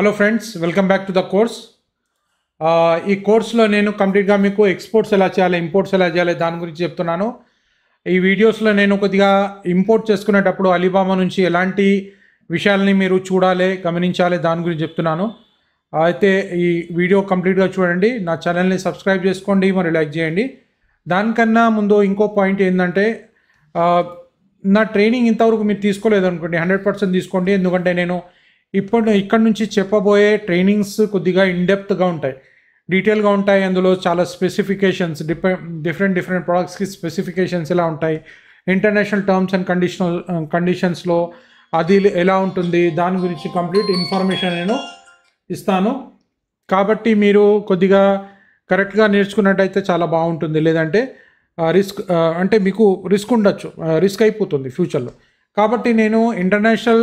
Hello friends, welcome back to the course. ఈ కోర్స్లో నేను కంప్లీట్గా మీకు ఎక్స్పోర్ట్స్ ఎలా చేయాలి, ఇంపోర్ట్స్ ఎలా చేయాలి దాని గురించి చెప్తున్నాను. ఈ వీడియోస్లో నేను కొద్దిగా ఇంపోర్ట్ చేసుకునేటప్పుడు అలీబాబా నుంచి ఎలాంటి విషయాల్ని మీరు చూడాలి, గమనించాలి దాని గురించి చెప్తున్నాను. అయితే ఈ వీడియో కంప్లీట్గా చూడండి, నా ఛానల్ని సబ్స్క్రైబ్ చేసుకోండి, మరి లైక్ చేయండి. దానికన్నా ముందు ఇంకో పాయింట్ ఏంటంటే, నా ట్రైనింగ్ ఇంతవరకు మీరు తీసుకోలేదు అనుకోండి, 100% తీసుకోండి. ఎందుకంటే నేను ఇక్కడ నుంచి చెప్పబోయే ట్రైనింగ్స్ కొద్దిగా ఇన్డెప్త్గా ఉంటాయి, డీటెయిల్గా ఉంటాయి. అందులో చాలా స్పెసిఫికేషన్స్, డిఫరెంట్ ప్రోడక్ట్స్కి స్పెసిఫికేషన్స్ ఎలా ఉంటాయి, ఇంటర్నేషనల్ టర్మ్స్ అండ్ కండిషన్స్లో అది ఎలా ఉంటుంది, దాని గురించి కంప్లీట్ ఇన్ఫర్మేషన్ నేను ఇస్తాను. కాబట్టి మీరు కొద్దిగా కరెక్ట్గా నేర్చుకున్నట్టయితే చాలా బాగుంటుంది. లేదంటే అంటే మీకు రిస్క్ ఉండొచ్చు, రిస్క్ అయిపోతుంది ఫ్యూచర్లో. కాబట్టి నేను ఇంటర్నేషనల్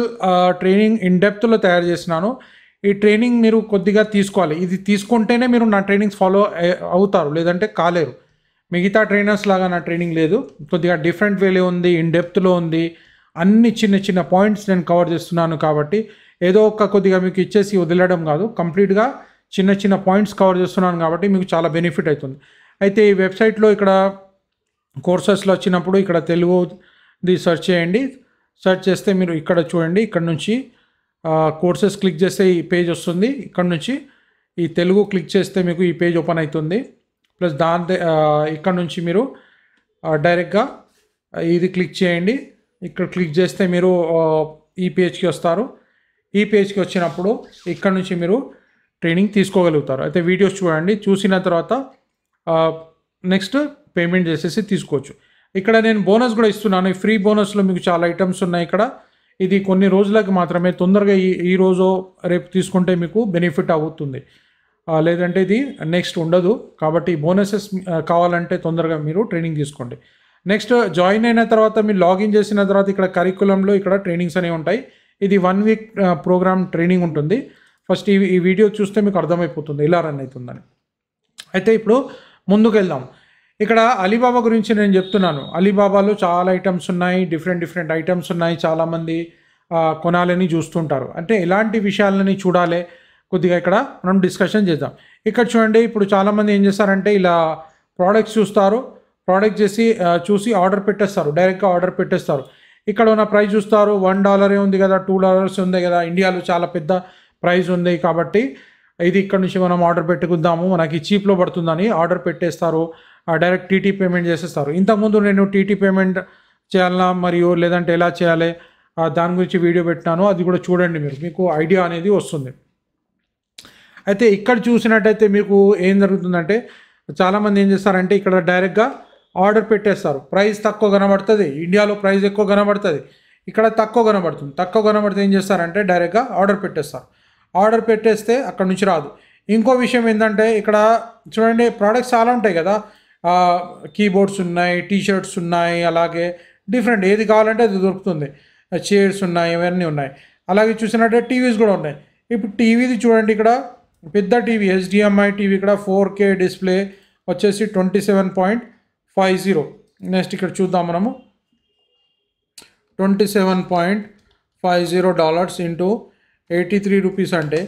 ట్రైనింగ్ ఇన్డెప్త్లో తయారు చేసినాను. ఈ ట్రైనింగ్ మీరు కొద్దిగా తీసుకోవాలి. ఇది తీసుకుంటేనే మీరు నా ట్రైనింగ్స్ ఫాలో అవుతారు, లేదంటే కాలేరు. మిగతా ట్రైనర్స్ లాగా నా ట్రైనింగ్ లేదు, కొద్దిగా డిఫరెంట్ వేలో ఉంది, ఇన్డెప్త్లో ఉంది. అన్ని చిన్న పాయింట్స్ నేను కవర్ చేస్తున్నాను. కాబట్టి ఏదో కొద్దిగా మీకు ఇచ్చేసి వదిలేయడం కాదు, కంప్లీట్గా చిన్న పాయింట్స్ కవర్ చేస్తున్నాను. కాబట్టి మీకు చాలా బెనిఫిట్ అవుతుంది. అయితే ఈ వెబ్సైట్లో ఇక్కడ కోర్సెస్లో వచ్చినప్పుడు ఇక్కడ తెలుగుది సెర్చ్ చేయండి. సెర్చ్ చేస్తే మీరు ఇక్కడ చూడండి, ఇక్కడ నుంచి కోర్సెస్ క్లిక్ చేస్తే ఈ పేజ్ వస్తుంది. ఇక్కడ నుంచి ఈ తెలుగు క్లిక్ చేస్తే మీకు ఈ పేజ్ ఓపెన్ అవుతుంది. ప్లస్ ఇక్కడ నుంచి మీరు డైరెక్ట్గా ఇది క్లిక్ చేయండి. ఇక్కడ క్లిక్ చేస్తే మీరు ఈ పేజ్కి వస్తారు. ఈ పేజ్కి వచ్చినప్పుడు ఇక్కడ నుంచి మీరు ట్రైనింగ్ తీసుకోగలుగుతారు. అయితే వీడియోస్ చూడండి, చూసిన తర్వాత నెక్స్ట్ పేమెంట్ చేసేసి తీసుకోవచ్చు. ఇక్కడ నేను బోనస్ కూడా ఇస్తున్నాను. ఈ ఫ్రీ బోనస్లో మీకు చాలా ఐటమ్స్ ఉన్నాయి. ఇక్కడ ఇది కొన్ని రోజులకు మాత్రమే, తొందరగా ఈ రోజు రేపు తీసుకుంటే మీకు బెనిఫిట్ అవుతుంది, లేదంటే ఇది నెక్స్ట్ ఉండదు. కాబట్టి బోనసెస్ కావాలంటే తొందరగా మీరు ట్రైనింగ్ తీసుకోండి. నెక్స్ట్ జాయిన్ అయిన తర్వాత మీరు లాగిన్ చేసిన తర్వాత ఇక్కడ కరికులంలో ఇక్కడ ట్రైనింగ్స్ అనేవి ఉంటాయి. ఇది 1 వీక్ ప్రోగ్రామ్ ట్రైనింగ్ ఉంటుంది. ఫస్ట్ ఈ వీడియో చూస్తే మీకు అర్థమైపోతుంది ఇలా రన్ అవుతుందని. అయితే ఇప్పుడు ముందుకు వెళ్దాం. ఇక్కడ అలీబాబా గురించి నేను చెప్తున్నాను. అలీబాబాలో చాలా ఐటమ్స్ ఉన్నాయి, డిఫరెంట్ ఐటమ్స్ ఉన్నాయి. చాలామంది కొనాలని చూస్తుంటారు. అంటే ఎలాంటి విషయాలని చూడాలి కొద్దిగా ఇక్కడ మనం డిస్కషన్ చేద్దాం. ఇక్కడ చూడండి, ఇప్పుడు చాలామంది ఏం చేస్తారంటే ఇలా ప్రోడక్ట్స్ చూస్తారు, ప్రోడక్ట్ చూసి ఆర్డర్ పెట్టేస్తారు, డైరెక్ట్గా ఆర్డర్ పెట్టేస్తారు. ఇక్కడ ఉన్న ప్రైస్ చూస్తారు, $1 ఉంది కదా, $2 ఉంది కదా, ఇండియాలో చాలా పెద్ద ప్రైస్ ఉంది. కాబట్టి ఇది ఇక్కడ నుంచి మనం ఆర్డర్ పెట్టుకుందాము, మనకి చీప్లో పడుతుందని ఆర్డర్ పెట్టేస్తారు. డైరెక్ట్ టీటీ పేమెంట్ చేసేస్తారు. ఇంతకుముందు నేను టీటీ పేమెంట్ చేయాలన్నా మరియు లేదంటే ఎలా చేయాలి దాని గురించి వీడియో పెట్టినాను, అది కూడా చూడండి. మీకు ఐడియా అనేది వస్తుంది. అయితే ఇక్కడ చూసినట్టయితే మీకు ఏం జరుగుతుందంటే, చాలామంది ఏం చేస్తారంటే ఇక్కడ డైరెక్ట్గా ఆర్డర్ పెట్టేస్తారు. ప్రైస్ తక్కువ కనబడుతుంది, ఇండియాలో ప్రైస్ ఎక్కువ కనబడుతుంది, ఇక్కడ తక్కువ కనబడితే ఏం చేస్తారంటే డైరెక్ట్గా ఆర్డర్ పెట్టేస్తారు. ఆర్డర్ పెట్టేస్తే అక్కడ నుంచి రాదు. ఇంకో విషయం ఏంటంటే, ఇక్కడ చూడండి ప్రోడక్ట్స్ చాలా ఉంటాయి కదా, కీబోర్డ్స్ ఉన్నాయి, టీషర్ట్స్ ఉన్నాయి, అలాగే డిఫరెంట్ ఏది కావాలంటే అది దొరుకుతుంది. చైర్స్ ఉన్నాయి, ఇవన్నీ ఉన్నాయి. అలాగే చూసినట్టే టీవీస్ కూడా ఉన్నాయి. ఇప్పుడు టీవీది చూడండి, ఇక్కడ పెద్ద టీవీ HDMI టీవీ, ఇక్కడ 4K డిస్ప్లే వచ్చేసి 27.50. నెక్స్ట్ ఇక్కడ చూద్దాం మనము, $27.50 ఇంటూ 83 రూపీస్ అంటే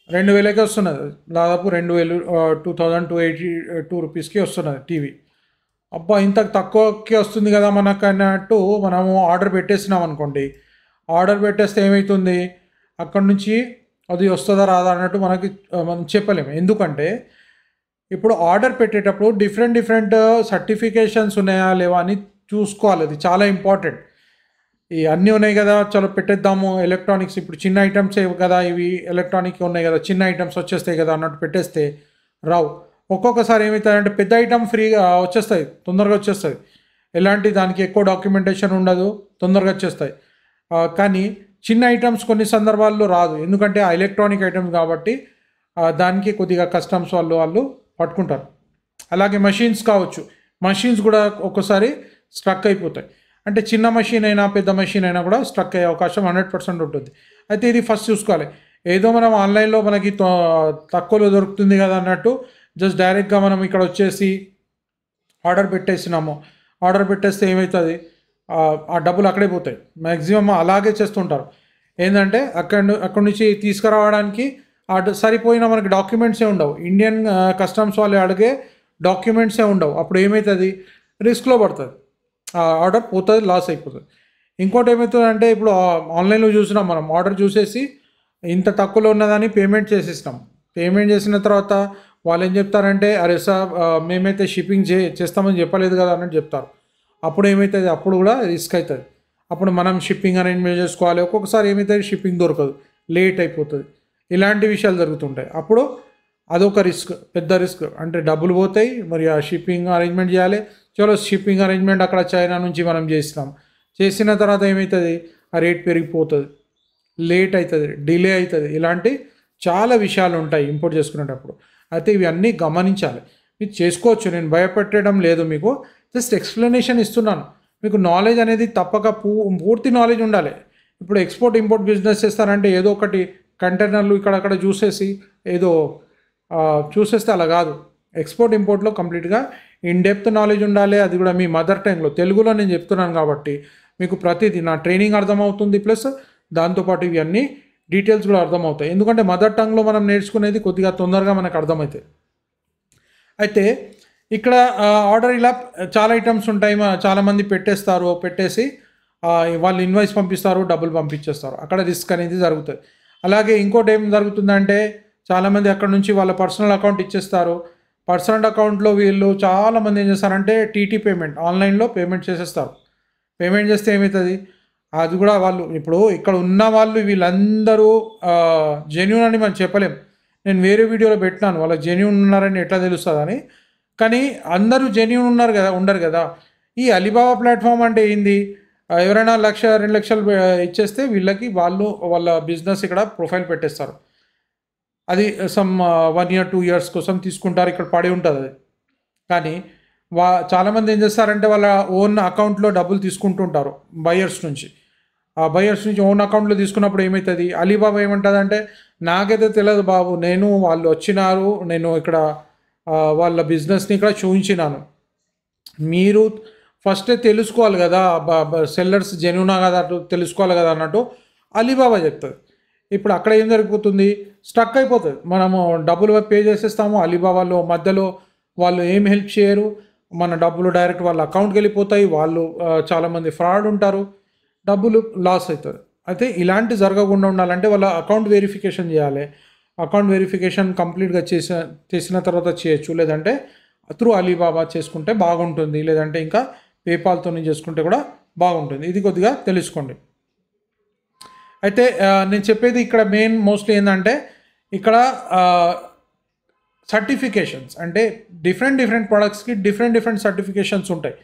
2000కి వస్తున్నది. దాదాపు 2282 రూపీస్కి వస్తున్నది టీవీ. అబ్బా, ఇంత తక్కువకి వస్తుంది కదా మనకు అన్నట్టు మనము ఆర్డర్ పెట్టేసినాం అనుకోండి. ఆర్డర్ పెట్టేస్తే ఏమవుతుంది, అక్కడ నుంచి అది వస్తుందా రాదా అన్నట్టు మనం చెప్పలేము. ఎందుకంటే ఇప్పుడు ఆర్డర్ పెట్టేటప్పుడు డిఫరెంట్ సర్టిఫికేషన్స్ ఉన్నాయా లేవా అని చూసుకోవాలి. అది చాలా ఇంపార్టెంట్. ఈ అన్నీ ఉన్నాయి కదా, చలో పెట్టేద్దాము. ఎలక్ట్రానిక్స్ ఇప్పుడు చిన్న ఐటమ్స్ కదా, ఇవి ఎలక్ట్రానిక్ ఉన్నాయి కదా, చిన్న ఐటమ్స్ వచ్చేస్తాయి కదా అన్నట్టు పెట్టేస్తే రావు. ఒక్కొక్కసారి ఏమవుతుందంటే పెద్ద ఐటమ్ ఫ్రీగా వచ్చేస్తాయి, తొందరగా వచ్చేస్తాయి. ఎలాంటి దానికి ఎక్కువ డాక్యుమెంటేషన్ ఉండదు, తొందరగా వచ్చేస్తాయి. కానీ చిన్న ఐటమ్స్ కొన్ని సందర్భాల్లో రాదు, ఎందుకంటే ఆ ఎలక్ట్రానిక్ ఐటమ్స్ కాబట్టి దానికి కొద్దిగా కస్టమ్స్ వాళ్ళు పట్టుకుంటారు. అలాగే మషిన్స్ కావచ్చు, మషిన్స్ కూడా ఒక్కోసారి స్ట్రక్ అయిపోతాయి. అంటే చిన్న మెషిన్ అయినా పెద్ద మెషిన్ అయినా కూడా స్ట్రక్ అయ్యే అవకాశం 100% ఉంటుంది. అయితే ఇది ఫస్ట్ చూసుకోవాలి. ఏదో మనం ఆన్లైన్లో మనకి తక్కువలో దొరుకుతుంది కదా అన్నట్టు జస్ట్ డైరెక్ట్గా మనం ఇక్కడ వచ్చేసి ఆర్డర్ పెట్టేసినాము. ఆర్డర్ పెట్టేస్తే ఏమవుతుంది, ఆ డబ్బులు అక్కడే పోతాయి. మ్యాక్సిమం అలాగే చేస్తుంటారు. ఏంటంటే అక్కడ నుంచి తీసుకురావడానికి సరిపోయిన మనకి డాక్యుమెంట్సే ఉండవు. ఇండియన్ కస్టమ్స్ వాళ్ళు అడిగే డాక్యుమెంట్సే ఉండవు. అప్పుడు ఏమవుతుంది, రిస్క్లో పడుతుంది, ఆ ఆర్డర్ పోతుంది, లాస్ అయిపోతుంది. ఇంకోటి ఏమవుతుందంటే ఇప్పుడు ఆన్లైన్లో చూసినాం మనం, ఆర్డర్ చూసేసి ఇంత తక్కువలో ఉన్నదని పేమెంట్ చేసేసినాం. పేమెంట్ చేసిన తర్వాత వాళ్ళు ఏం చెప్తారంటే, అరే సార్ మేమైతే షిప్పింగ్ చేస్తామని చెప్పలేదు కదా అన్నట్టు చెప్తారు. అప్పుడు ఏమవుతుంది, అప్పుడు కూడా రిస్క్ అవుతుంది. అప్పుడు మనం షిప్పింగ్ అరేంజ్మెంట్ చేసుకోవాలి. ఒక్కొక్కసారి ఏమవుతుంది, షిప్పింగ్ దొరకదు, లేట్ అయిపోతుంది, ఇలాంటి విషయాలు జరుగుతుంటాయి. అప్పుడు అదొక రిస్క్, పెద్ద రిస్క్. అంటే డబ్బులు పోతాయి, మరి ఆ షిప్పింగ్ అరేంజ్మెంట్ చేయాలి. చలో షిప్పింగ్ అరేంజ్మెంట్ అక్కడ చైనా నుంచి మనం చేసిన తర్వాత ఏమవుతుంది, ఆ రేట్ పెరిగిపోతుంది, లేట్ అవుతుంది, డిలే అవుతుంది. ఇలాంటి చాలా విషయాలు ఉంటాయి ఇంపోర్ట్ చేసుకునేటప్పుడు. అయితే ఇవి అన్నీ గమనించాలి. మీరు చేసుకోవచ్చు, నేను భయపెట్టడం లేదు, మీకు జస్ట్ ఎక్స్ప్లెనేషన్ ఇస్తున్నాను. మీకు నాలెడ్జ్ అనేది తప్పక పూర్తి నాలెడ్జ్ ఉండాలి. ఇప్పుడు ఎక్స్పోర్ట్ ఇంపోర్ట్ బిజినెస్ చేస్తారంటే ఏదో ఒకటి కంటైనర్లు ఇక్కడక్కడ చూసేస్తే అలా కాదు. ఎక్స్పోర్ట్ ఇంపోర్ట్లో కంప్లీట్గా ఇన్ డెప్త్ నాలెడ్జ్ ఉండాలి. అది కూడా మీ మదర్ టంగ్లో, తెలుగులో నేను చెప్తున్నాను కాబట్టి మీకు ప్రతిదీ నా ట్రైనింగ్ అర్థమవుతుంది. ప్లస్ దాంతోపాటు ఇవి అన్నీ డీటెయిల్స్ కూడా అర్థమవుతాయి. ఎందుకంటే మదర్ టంగ్లో మనం నేర్చుకునేది కొద్దిగా తొందరగా మనకు అర్థమవుతాయి. అయితే ఇక్కడ ఆర్డర్ ఇలా చాలా ఐటమ్స్ ఉంటాయి. చాలామంది పెట్టేసి వాళ్ళు ఇన్వాయిస్ పంపిస్తారు, డబ్బులు పంపించేస్తారు. అక్కడ రిస్క్ అనేది జరుగుతుంది. అలాగే ఇంకోటి ఏం జరుగుతుందంటే, చాలామంది అక్కడ నుంచి వాళ్ళ పర్సనల్ అకౌంట్ ఇచ్చేస్తారు. పర్సనల్ అకౌంట్లో వీళ్ళు చాలామంది ఏం చేస్తారంటే టీటీ పేమెంట్, ఆన్లైన్లో పేమెంట్ చేసేస్తారు. పేమెంట్ చేస్తే ఏమవుతుంది, అది కూడా వాళ్ళు ఇప్పుడు ఇక్కడ ఉన్న వాళ్ళు వీళ్ళందరూ జెన్యూన్ అని మనం చెప్పలేం. నేను వేరే వీడియోలో పెట్టినాను వాళ్ళకి జెన్యూన్ ఉన్నారని ఎట్లా తెలుస్తుందని. కానీ అందరూ జెన్యూన్ ఉండరు కదా. ఈ అలీబాబా ప్లాట్ఫామ్ అంటే ఏంది, ఎవరైనా 1,00,000 2 లక్షలు ఇచ్చేస్తే వాళ్ళ బిజినెస్ ఇక్కడ ప్రొఫైల్ పెట్టేస్తారు. అది సమ్ 1 year 2 years కోసం తీసుకుంటారు, ఇక్కడ పడి ఉంటుంది అది. కానీ చాలామంది ఏం చేస్తారంటే వాళ్ళ ఓన్ అకౌంట్లో డబ్బులు తీసుకుంటుంటారు బయర్స్ నుంచి. ఆ బయర్స్ నుంచి ఓన్ అకౌంట్లో తీసుకున్నప్పుడు ఏమవుతుంది, అలీబాబా ఏమంటుందంటే, నాకైతే తెలియదు బాబు, వాళ్ళు వచ్చినారు, నేను ఇక్కడ వాళ్ళ బిజినెస్ని ఇక్కడ చూపించినాను, మీరు ఫస్టే తెలుసుకోవాలి కదా, సెల్లర్స్ జెన్యూనా కదా తెలుసుకోవాలి కదా అన్నట్టు అలీబాబా చెప్తుంది. ఇప్పుడు అక్కడ ఏం జరిగిపోతుంది, స్టక్ అయిపోతుంది. మనము డబ్బులు పే చేసేస్తాము, అలీబాబాలో మధ్యలో వాళ్ళు ఏం హెల్ప్ చేయరు, మన డబ్బులు డైరెక్ట్ వాళ్ళ అకౌంట్కి వెళ్ళిపోతాయి. వాళ్ళు చాలామంది ఫ్రాడ్ ఉంటారు, డబ్బులు లాస్ అవుతుంది. అయితే ఇలాంటి జరగకుండా ఉండాలంటే వాళ్ళ అకౌంట్ వెరిఫికేషన్ చేయాలి. అకౌంట్ వెరిఫికేషన్ కంప్లీట్గా చేసిన తర్వాత చేయొచ్చు, లేదంటే త్రూ అలీబాబా చేసుకుంటే బాగుంటుంది, లేదంటే ఇంకా పేపాల్తో చేసుకుంటే కూడా బాగుంటుంది. ఇది కొద్దిగా తెలుసుకోండి. అయితే నేను చెప్పేది ఇక్కడ మోస్ట్లీ ఏంటంటే, ఇక్కడ సర్టిఫికేషన్స్ అంటే డిఫరెంట్ ప్రొడక్ట్స్కి డిఫరెంట్ సర్టిఫికేషన్స్ ఉంటాయి.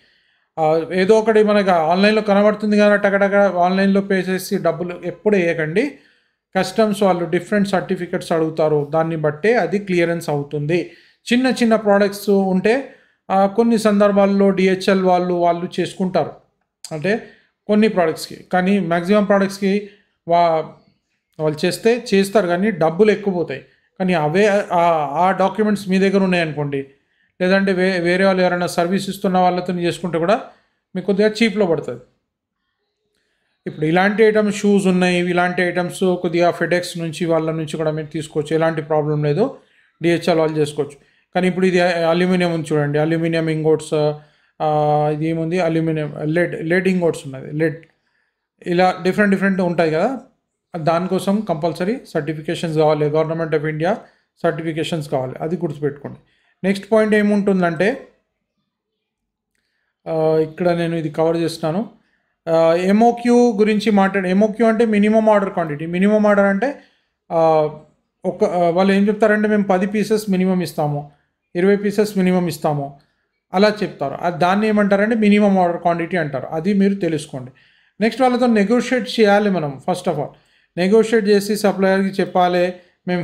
ఏదో ఒకటి మనకు ఆన్లైన్లో కనబడుతుంది కానీ టకటక ఆన్లైన్లో పే చేసి డబ్బులు ఎప్పుడు వేయకండి. కస్టమ్స్ వాళ్ళు డిఫరెంట్ సర్టిఫికెట్స్ అడుగుతారు, దాన్ని బట్టే అది క్లియరెన్స్ అవుతుంది. చిన్న ప్రోడక్ట్స్ ఉంటే కొన్ని సందర్భాల్లో డిహెచ్ఎల్ వాళ్ళు చేసుకుంటారు, అంటే కొన్ని ప్రోడక్ట్స్కి. కానీ మ్యాక్సిమం ప్రోడక్ట్స్కి వాళ్ళు చేస్తారు కానీ డబ్బులు ఎక్కువ పోతాయి. కానీ ఆ డాక్యుమెంట్స్ మీ దగ్గర ఉన్నాయనుకోండి, లేదంటే వేరే వాళ్ళు ఎవరైనా సర్వీస్ ఇస్తున్న వాళ్ళతో చేసుకుంటే కూడా మీకు కొద్దిగా చీప్లో పడుతుంది. ఇప్పుడు ఇలాంటి ఐటమ్స్ షూస్ ఉన్నాయి, ఇలాంటి ఐటమ్స్ కొద్దిగా ఫెడెక్స్ నుంచి వాళ్ళ నుంచి కూడా మీరు తీసుకోవచ్చు, ఎలాంటి ప్రాబ్లం లేదు, డిహెచ్ఎల్ వాళ్ళు చేసుకోవచ్చు. కానీ ఇప్పుడు ఇది అల్యూమినియం ఉంది చూడండి, అల్యూమినియం ఇంగోట్స్, ఇది ఏముంది అల్యూమినియం లెడ్ ఇంగోట్స్ ఉన్నది, ఇలా డిఫరెంట్ ఉంటాయి కదా. దానికోసం కంపల్సరీ సర్టిఫికేషన్స్ కావాలి, గవర్నమెంట్ ఆఫ్ ఇండియా సర్టిఫికేషన్స్ కావాలి, అది గుర్తుపెట్టుకోండి. నెక్స్ట్ పాయింట్ ఏముంటుందంటే, ఇక్కడ నేను ఇది కవర్ చేస్తున్నాను, ఎంఓక్యూ గురించి ఎంఓక్యూ అంటే minimum order quantity. Minimum order అంటే వాళ్ళు ఏం చెప్తారంటే, మేము 10 pieces మినిమం ఇస్తాము, 20 pieces మినిమం ఇస్తాము, అలా చెప్తారు. దాన్ని ఏమంటారంటే మినిమం ఆర్డర్ క్వాంటిటీ అంటారు. అది మీరు తెలుసుకోండి. నెక్స్ట్ వాళ్ళతో నెగోషియేట్ చేయాలి మనం. ఫస్ట్ ఆఫ్ ఆల్ నెగోషియేట్ చేసి సప్లయర్కి చెప్పాలి, మేము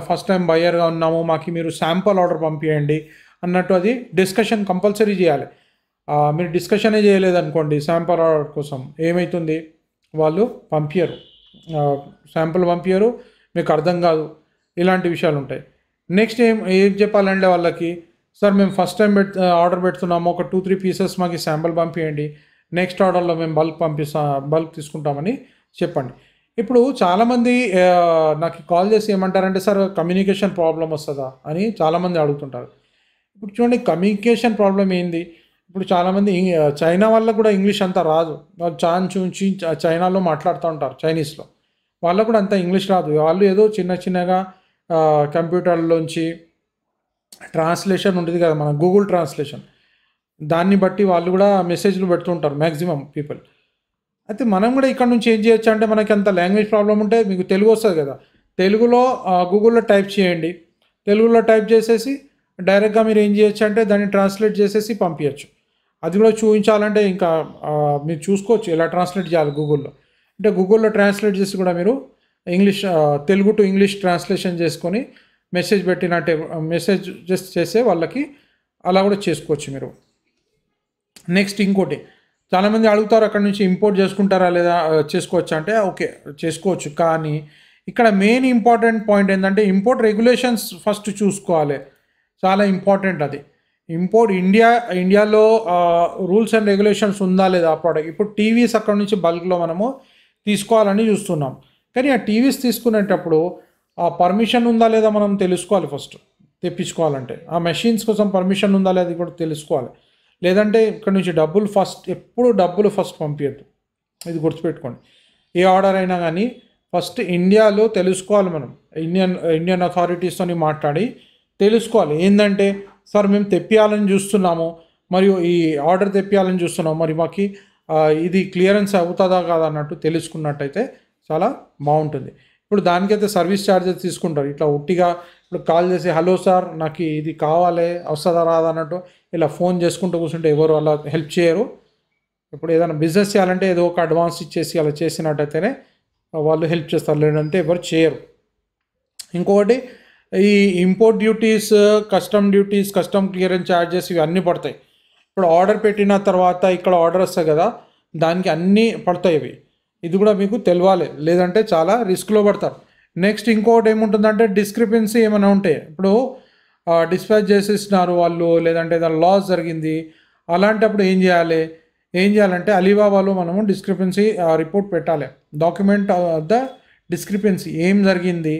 ఫస్ట్ టైం బయ్యర్గా ఉన్నాము, మాకు మీరు శాంపుల్ ఆర్డర్ పంపించండి అన్నట్టు. అది డిస్కషన్ కంపల్సరీ చేయాలి. మీరు డిస్కషనే చేయలేదనుకోండి శాంపుల్ ఆర్డర్ కోసం, ఏమవుతుంది, వాళ్ళు శాంపుల్ పంపించరు, మీకు అర్థం కాదు, ఇలాంటి విషయాలు ఉంటాయి. నెక్స్ట్ ఏం చెప్పాలంటే వాళ్ళకి, సార్ మేము ఫస్ట్ టైం ఆర్డర్ పెడుతున్నాము, ఒక 2-3 pieces మాకు శాంపుల్ పంపించండి, నెక్స్ట్ ఆర్డర్లో మేము బల్క్ తీసుకుంటామని చెప్పండి. ఇప్పుడు చాలామంది నాకు కాల్ చేసి ఏమంటారంటే, "సార్ కమ్యూనికేషన్ ప్రాబ్లమ్ వస్తదా?" అని చాలామంది అడుగుతుంటారు. ఇప్పుడు చూడండి కమ్యూనికేషన్ ప్రాబ్లమ్ ఏంది? ఇప్పుడు చాలామంది చైనా వాళ్ళకి కూడా ఇంగ్లీష్ అంత రాదు. వాళ్ళు చాన్ చూంచి చైనాలో మాట్లాడుతూ ఉంటారు చైనీస్‌లో. వాళ్ళకి కూడా అంత ఇంగ్లీష్ రాదు. వాళ్ళు ఏదో చిన్న చిన్నగా కంప్యూటర్‌లోంచి ట్రాన్స్‌లేషన్ ఉంటది కదా! మన గూగుల్ ట్రాన్స్‌లేషన్. దాన్ని బట్టి వాళ్ళు కూడా మెసేజ్‌లు పెడుతుంటారు మాక్సిమం పీపుల్. అయితే మనం కూడా ఇక్కడ నుంచి ఏం చేయొచ్చు అంటే, మనకి అంత లాంగ్వేజ్ ప్రాబ్లమ్ ఉంటే మీకు తెలుగు వస్తది కదా! తెలుగులో గూగుల్‌లో టైప్ చేయండి. తెలుగులో టైప్ చేసేసి డైరెక్ట్‌గా మీరు ఏం చేయొచ్చు అంటే దాన్ని ట్రాన్స్‌లేట్ చేసేసి పంపియచ్చు. అది కూడా చూయించాలంటే ఇంకా మీరు చూసుకోవచ్చు ఎలా ట్రాన్స్‌లేట్ చేయాలి గూగుల్‌లో. అంటే గూగుల్‌లో ట్రాన్స్‌లేట్ చేసి కూడా మీరు తెలుగు టు ఇంగ్లీష్ ట్రాన్స్‌లేషన్ చేసుకొని మెసేజ్ పెట్టినట్టే మెసేజ్ జస్ట్ చేస్తే వాళ్ళకి అలా కూడా చేసుకోవచ్చు మీరు. నెక్స్ట్ ఇంకోటి చాలామంది అడుగుతారు అక్కడి నుంచి ఇంపోర్ట్ చేసుకుంటారా లేదా చేసుకోవచ్చా అంటే ఓకే చేసుకోవచ్చు. కానీ ఇక్కడ మెయిన్ ఇంపార్టెంట్ పాయింట్ ఏంటంటే ఇంపోర్ట్ రెగ్యులేషన్స్ ఫస్ట్ చూసుకోవాలి. చాలా ఇంపార్టెంట్ అది. ఇండియాలో రూల్స్ అండ్ రెగ్యులేషన్స్ ఉందా లేదా ఆ ప్రోడక్ట్. ఇప్పుడు టీవీస్ అక్కడ నుంచి బల్క్‌లో మనము తీసుకోవాలని చూస్తున్నాం. కానీ ఆ టీవీస్ తీసుకునేటప్పుడు ఆ పర్మిషన్ ఉందా లేదా మనం తెలుసుకోవాలి ఫస్ట్. తెప్పించుకోవాలంటే. ఆ మెషిన్స్ కోసం పర్మిషన్ ఉందా లేదా అది కూడా తెలుసుకోవాలి. లేదంటే ఇక్కడ నుంచి ఎప్పుడు డబ్బులు ఫస్ట్ పంపియద్దు. ఇది గుర్తుపెట్టుకోండి. ఏ ఆర్డర్ అయినా గానీ ఫస్ట్ ఇండియాలో తెలుసుకోవాలి మనం. ఇండియన్ అథారిటీస్‌తోని మాట్లాడి తెలుసుకోవాలి. ఏందంటే, సార్ మేము తెప్పియాలని చూస్తున్నాము. మరియు ఈ ఆర్డర్ తెప్పియాలని చూస్తున్నాం. మరి మాకి ఇది క్లియరెన్స్ అవుతదా కాదా అన్నట్టు తెలుసుకున్నట్టయితే చాలా బావుంటుంది. ఇప్పుడు దానికైతే సర్వీస్ చార్జెస్ తీసుకుంటారు. ఇట్లా ఉట్టిగా ఇప్పుడు కాల్ చేసి హలో సార్ నాకు ఇది కావాలి వస్తదా రాదా అన్నట్టు ఇలా ఫోన్ చేసుకుంటూ కూర్చుంటే ఎవరు అలా హెల్ప్ చేయరు. ఇప్పుడు ఏదైనా బిజినెస్ చేయాలంటే ఏదో ఒక అడ్వాన్స్ ఇచ్చేసి అలా చేసినట్టయితేనే వాళ్ళు హెల్ప్ చేస్తారు. లేదంటే ఎవరు చేయరు. ఇంకొకటి ఈ import duties, custom clearance charges ఇవన్నీ పడతాయి. ఇప్పుడు ఆర్డర్ పెట్టిన తర్వాత ఇక్కడ ఆర్డర్ వస్తాయి కదా! దానికి అన్నీ పడతాయి ఇవి. ఇది కూడా మీకు తెలవాలి. లేదంటే చాలా రిస్క్‌లో పడతారు. నెక్స్ట్ ఇంకోటి ఏముంటుందంటే డిస్క్రిపెన్సీ ఏమైనా ఉంటే ఇప్పుడు డిస్పాచ్ చేసేసినారు వాళ్ళు లేదంటే ఏదైనా లాస్ జరిగింది. అలాంటప్పుడు ఏం చేయాలంటే అలీబాబాలో మనము డిస్క్రిపెన్సీ రిపోర్ట్ పెట్టాలి. డాక్యుమెంట్ ద డిస్క్రిపెన్సీ ఏం జరిగింది?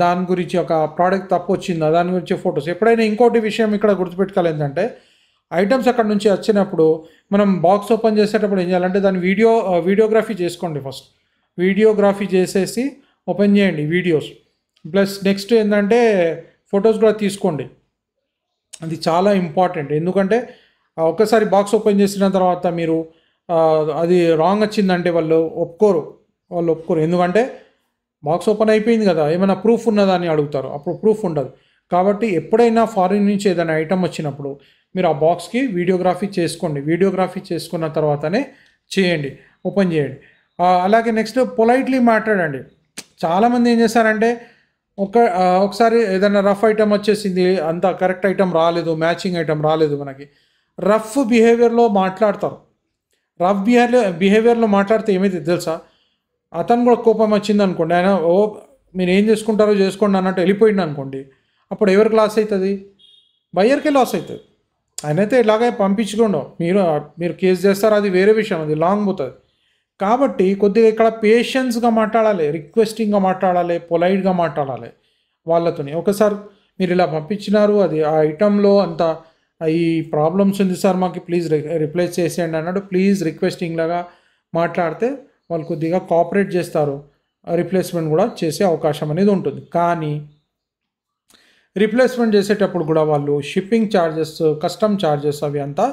దాని గురించి ఒక ప్రోడక్ట్ తప్పొచ్చిందా? దాని గురించి ఫోటోస్. ఎప్పుడైనా ఇంకోటి విషయం ఇక్కడ గుర్తుపెట్టుకోవాలి ఏంటంటే, ఐటెమ్స్ అక్కడి నుంచి వచ్చినప్పుడు మనం బాక్స్ ఓపెన్ చేసేటప్పుడు ఏం చేయాలంటే దాన్ని వీడియోగ్రఫీ చేసుకోండి ఫస్ట్. వీడియోగ్రఫీ చేసేసి ఓపెన్ చేయండి వీడియోస్. ప్లస్ నెక్స్ట్ ఏందంటే ఫోటోస్ కూడా తీసుకోండి. అది చాలా ఇంపార్టెంట్. ఎందుకంటే ఒక్కసారి బాక్స్ ఓపెన్ చేసిన తర్వాత మీరు అది రాంగ్ వచ్చిందంటే వాళ్ళు ఒప్పుకోరు. ఎందుకంటే బాక్స్ ఓపెన్ అయిపోయింది కదా! ఏమైనా ప్రూఫ్ ఉన్నదా అని అడుగుతారు. అప్పుడు ప్రూఫ్ ఉండదు. కాబట్టి ఎప్పుడైనా ఫారిన్ నుంచి ఏదైనా ఐటెమ్ వచ్చినప్పుడు మీరు ఆ బాక్స్‌కి వీడియోగ్రఫీ చేసుకోండి. వీడియోగ్రఫీ చేసుకున్న తర్వాతనే చేయండి. ఓపెన్ చేయండి. అలాగే నెక్స్ట్ పొలైట్‌లీ మాట్లాడండి. చాలామంది ఏం చేస్తారంటే ఒకసారి ఏదైనా రఫ్ ఐటెమ్ వచ్చేసింది. అంత కరెక్ట్ ఐటెమ్ రాలేదు. మ్యాచింగ్ ఐటెమ్ రాలేదు మనకి. రఫ్ బిహేవియర్‌లో మాట్లాడతారు. బిహేవియర్‌లో మాట్లాడితే ఏమైద్ది తెలుసా? అతను కూడా కోపం వచ్చిందనుకోండి. ఆయన మీరేం చేసుకుంటారో చేసుకోండి అన్నట్టు వెళ్ళిపోయిండనుకోండి. అప్పుడు ఎవరికి లాస్ అయితది? బయ్యర్‌కే లాస్ అయితది. ఆయనైతే ఇలాగే పంపించకుండా మీరు కేస్ చేస్తారు అది వేరే విషయం. అది లాంగ్ పోతది. కాబట్టి కొద్దిగా ఇక్కడ పేషెన్స్‌గా మాట్లాడాలి. రిక్వెస్టింగ్‌గా మాట్లాడాలి. పొలైట్‌గా మాట్లాడాలి వాళ్ళతోని. ఒకసారి మీరిలా పంపించినారు అది ఆ ఐటెమ్‌లో అంత ఈ ప్రాబ్లమ్స్ ఉంది సార్ మాకు ప్లీజ్ రిప్లేస్ చేసేయండి అన్నట్టు రిక్వెస్టింగ్ లాగా మాట్లాడితే వాళ్ళు కొద్దిగా కోఆపరేట్ చేస్తారు. రిప్లేస్‌మెంట్ కూడా చేసే అవకాశం అనేది ఉంటుంది. కానీ రిప్లేస్‌మెంట్ చేసేటప్పుడు కూడా వాళ్ళు షిప్పింగ్ చార్జెస్, కస్టమ్ చార్జెస్ అవి అంతా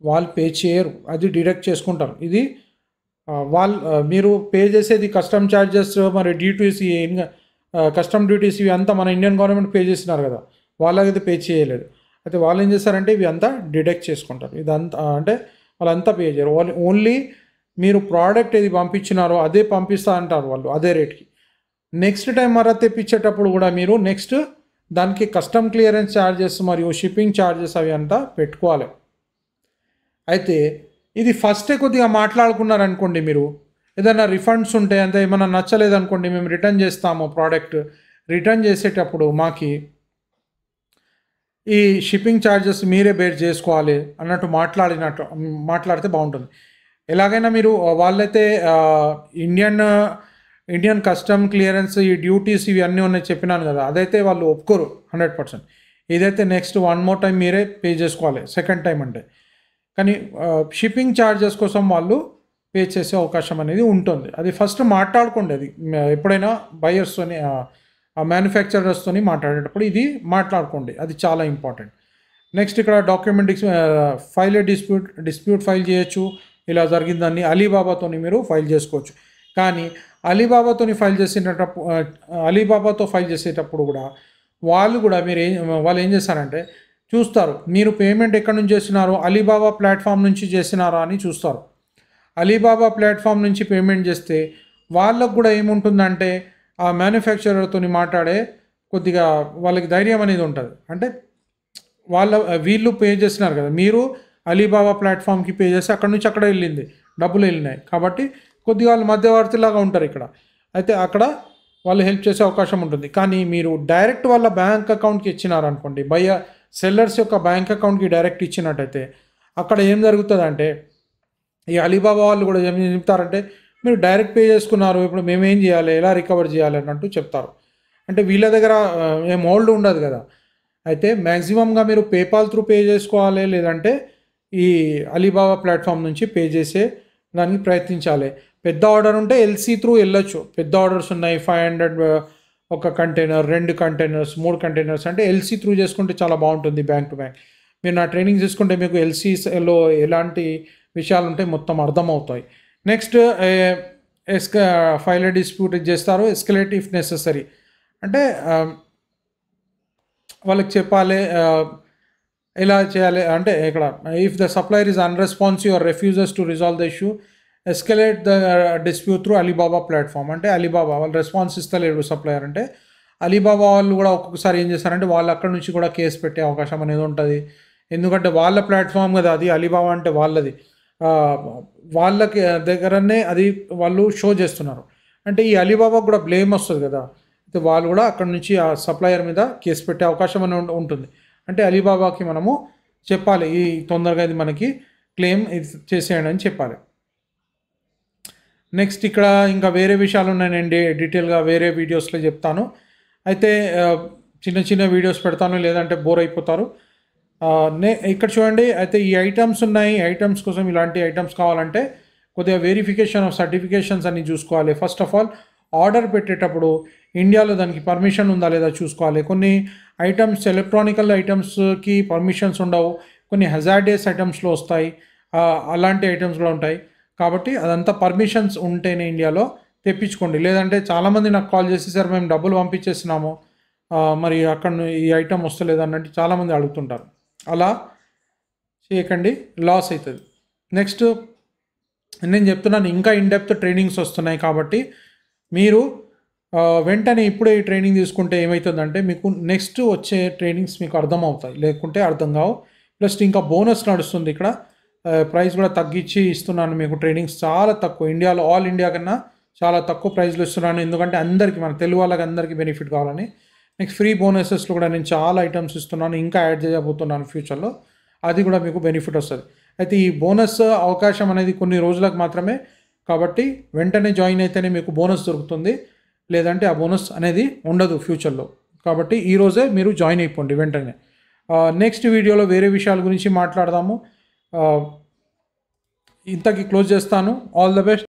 వాళ్ళు పే చేయరు. అది డిడక్ట్ చేసుకుంటారు. ఇది మీరు పే చేసేది కస్టమ్ చార్జెస్ మరి డ్యూటీస్ కస్టమ్ డ్యూటీస్ ఇవి అంతా మన ఇండియన్ గవర్నమెంట్ పే చేస్తున్నారు కదా! వాళ్ళకైతే పే చేయలేదు. అయితే వాళ్ళు ఏం చేస్తారంటే ఇవి అంతా డిడక్ట్ చేసుకుంటారు. ఇదంతా అంటే వాళ్ళంతా పే చేయరు. వాళ్ళు ఓన్లీ మీరు ప్రోడక్ట్ ఏది పంపించినారో అదే పంపిస్తా అంటారు వాళ్ళు అదే రేట్‌కి. నెక్స్ట్ టైం తెప్పించేటప్పుడు కూడా మీరు దానికి కస్టమ్ క్లియరెన్స్ చార్జెస్ మరియు షిప్పింగ్ చార్జెస్ అవి అంతా పెట్టుకోవాలి. అయితే ఇది ఫస్టే కొద్దిగా మాట్లాడుకున్నారనుకోండి మీరు, ఏదైనా రిఫండ్స్ ఉంటే అంటే ఏమన్నా నచ్చలేదనుకోండి మేము రిటర్న్ చేస్తాము ప్రోడక్ట్. రిటర్న్ చేసేటప్పుడు మాకి ఈ షిప్పింగ్ చార్జెస్ మీరే బేర్ చేసుకోవాలి అన్నట్టు మాట్లాడితే బాగుంటుంది. ఎలాగైనా మీరు వాళ్ళైతే ఇండియన్ ఇండియన్ కస్టమ్ క్లియరెన్స్ ఈ డ్యూటీస్ ఇవి అన్నీ ఉన్నాయి చెప్పినాను కదా, అదైతే వాళ్ళు ఒప్పుకోరు 100%. ఇదైతే నెక్స్ట్ వన్ మోర్ టైం మీరే పే చేసుకోవాలి సెకండ్ టైం అంటే. కానీ షిప్పింగ్ ఛార్జెస్ కోసం వాళ్ళు పే చేసే అవకాశం అనేది ఉంటుంది. అది ఫస్ట్ మాట్లాడుకోండి, అది ఎప్పుడైనా బయర్స్తోని ఆ మ్యానుఫ్యాక్చరర్స్తోని మాట్లాడేటప్పుడు ఇది మాట్లాడుకోండి, అది చాలా ఇంపార్టెంట్. నెక్స్ట్ ఇక్కడ డాక్యుమెంట్ ఫైల్ డిస్ప్యూట్ ఫైల్ చేయొచ్చు. ఇలా జరిగిందని అలీబాబాతోని మీరు ఫైల్ చేసుకోవచ్చు. కానీ అలీబాబాతో ఫైల్ చేసేటప్పుడు కూడా వాళ్ళు ఏం చేస్తారంటే చూస్తారు, మీరు పేమెంట్ ఎక్కడి నుంచి చేస్తున్నారో అలీబాబా ప్లాట్ఫామ్ నుంచి చేసినారా అని చూస్తారు. అలీబాబా ప్లాట్ఫామ్ నుంచి పేమెంట్ చేస్తే వాళ్ళకు కూడా ఏముంటుందంటే ఆ మ్యానుఫ్యాక్చరర్తో మాట్లాడే కొద్దిగా వాళ్ళకి ధైర్యం అనేది ఉంటుంది. అంటే వీళ్ళు పే చేస్తున్నారు కదా, మీరు అలీబాబా ప్లాట్ఫామ్కి పే చేసి అక్కడ నుంచి అక్కడ డబ్బులు వెళ్ళినాయి కాబట్టి కొద్దిగా వాళ్ళు మధ్యవర్తిలాగా ఉంటారు ఇక్కడ. అయితే అక్కడ వాళ్ళు హెల్ప్ చేసే అవకాశం ఉంటుంది. కానీ మీరు డైరెక్ట్ వాళ్ళ బ్యాంక్ అకౌంట్కి ఇచ్చినారనుకోండి, సెల్లర్స్ యొక్క బ్యాంక్ అకౌంట్కి డైరెక్ట్ ఇచ్చినట్టయితే అక్కడ ఏం జరుగుతుందంటే ఈ అలీబాబా వాళ్ళు కూడా ఏం చెప్తారంటే మీరు డైరెక్ట్ పే చేసుకున్నారు, ఇప్పుడు మేమేం చేయాలి, ఎలా రికవర్ చేయాలి అన్నట్టు చెప్తారు. అంటే వీళ్ళ దగ్గర ఏం హోల్డ్ ఉండదు కదా. అయితే మ్యాక్సిమంగా మీరు పేపాల్ త్రూ పే చేసుకోవాలి, లేదంటే ఈ అలీబాబా ప్లాట్ఫామ్ నుంచి పే చేసే దానికి ప్రయత్నించాలి. పెద్ద ఆర్డర్ ఉంటే ఎల్సీ త్రూ వెళ్ళొచ్చు. పెద్ద ఆర్డర్స్ ఉన్నాయి 500 ఒక కంటైనర్, 2 కంటైనర్స్, 3 కంటైనర్స్ అంటే ఎల్సీ త్రూ చేసుకుంటే చాలా బాగుంటుంది బ్యాంక్ టు బ్యాంక్. మీరు నా ట్రైనింగ్ తీసుకుంటే మీకు ఎల్సీలో ఎలాంటి విషయాలు ఉంటాయి మొత్తం అర్థమవుతాయి. నెక్స్ట్ ఫైల్ డిస్ప్యూట్ చేస్తారు. ఎస్కలేట్ ఇఫ్ నెసెసరీ అంటే వాళ్ళకి చెప్పాలి ఎలా చేయాలి అంటే ఇక్కడ if the supplier is unresponsive or refuses to resolve the issue escalate the dispute through Alibaba platform. అంటే అలీబాబా వాళ్ళు రెస్పాన్స్ ఇస్తలేరు సప్లయర్ అంటే అలీబాబా వాళ్ళు కూడా ఒక్కొక్కసారి ఏం చేస్తారంటే వాళ్ళు అక్కడ నుంచి కూడా కేసు పెట్టే అవకాశం అనేది ఉంటుంది. ఎందుకంటే వాళ్ళ ప్లాట్ఫామ్ కదా అది, అలీబాబా అంటే వాళ్ళది, వాళ్ళకి దగ్గరనే అది వాళ్ళు షో చేస్తున్నారు. అంటే ఈ అలీబాబా కూడా బ్లేమ్ వస్తుంది కదా, అయితే వాళ్ళు కూడా అక్కడ నుంచి ఆ సప్లయర్ మీద కేసు పెట్టే అవకాశం అనేది ఉంటుంది. అంటే అలీబాబాకి మనము చెప్పాలి ఈ తొందరగా ఇది మనకి క్లెయిమ్ చేసేయండి అని చెప్పాలి. నెక్స్ట్ ఇక్కడ ఇంకా వేరే విషయాలు ఉన్నాయి, నేను డీటెయిల్గా వేరే వీడియోస్లో చెప్తాను. అయితే చిన్న చిన్న వీడియోస్ పెడతాను, లేదంటే బోర్ అయిపోతారు. ఇక్కడ చూడండి, అయితే ఈ ఐటమ్స్ ఉన్నాయి. ఐటమ్స్ కోసం ఇలాంటి ఐటమ్స్ కావాలంటే కొద్దిగా వెరిఫికేషన్ ఆఫ్ సర్టిఫికేషన్స్ అన్ని చూసుకోవాలి. ఫస్ట్ ఆఫ్ ఆల్ ఆర్డర్ పెట్టేటప్పుడు ఇండియాలో దానికి పర్మిషన్ ఉందా లేదా చూసుకోవాలి. కొన్ని ఐటమ్స్ ఎలక్ట్రానికల్ ఐటమ్స్కి పర్మిషన్స్ ఉండవు, కొన్ని హజార్డియస్ ఐటమ్స్లో వస్తాయి, అలాంటి ఐటమ్స్ కూడా ఉంటాయి. కాబట్టి అదంతా పర్మిషన్స్ ఉంటేనే ఇండియాలో తెప్పించుకోండి. లేదంటే చాలామంది నాకు కాల్ చేసి సార్ మేము డబ్బులు పంపించేస్తున్నాము మరి అక్కడ ఈ ఐటమ్ వస్తలేదు అన్నట్టు చాలామంది అడుగుతుంటారు. అలా చేయకండి, లాస్ అవుతుంది. నెక్స్ట్ నేను చెప్తున్నాను ఇంకా ఇన్డెప్త్ ట్రైనింగ్స్ వస్తున్నాయి కాబట్టి మీరు వెంటనే ఇప్పుడే ఈ ట్రైనింగ్ తీసుకుంటే ఏమవుతుందంటే మీకు నెక్స్ట్ వచ్చే ట్రైనింగ్స్ మీకు అర్థం అవుతాయి, లేకుంటే అర్థం కావు. ప్లస్ ఇంకా బోనస్ నడుస్తుంది ఇక్కడ, ప్రైస్ కూడా తగ్గించి ఇస్తున్నాను మీకు. ట్రైనింగ్స్ చాలా తక్కువ, ఇండియాలో ఆల్ ఇండియా కన్నా చాలా తక్కువ ప్రైస్లో ఇస్తున్నాను. ఎందుకంటే అందరికీ మన తెలుగు వాళ్ళకి అందరికీ బెనిఫిట్ కావాలని. నెక్స్ట్ ఫ్రీ బోనసెస్లో కూడా నేను చాలా ఐటమ్స్ ఇస్తున్నాను, ఇంకా యాడ్ చేయబోతున్నాను ఫ్యూచర్లో, అది కూడా మీకు బెనిఫిట్ వస్తుంది. అయితే ఈ బోనస్ అవకాశం అనేది కొన్ని రోజులకు మాత్రమే, కాబట్టి వెంటనే జాయిన్ అయితేనే మీకు బోనస్ దొరుకుతుంది, లేదంటే ఆ బోనస్ అనేది ఉండదు ఫ్యూచర్లో. కాబట్టి ఈరోజే మీరు జాయిన్ అయిపోండి వెంటనే. నెక్స్ట్ వీడియోలో వేరే విషయాల గురించి మాట్లాడదాము. ఇంతకీ క్లోజ్ చేస్తాను. All the best.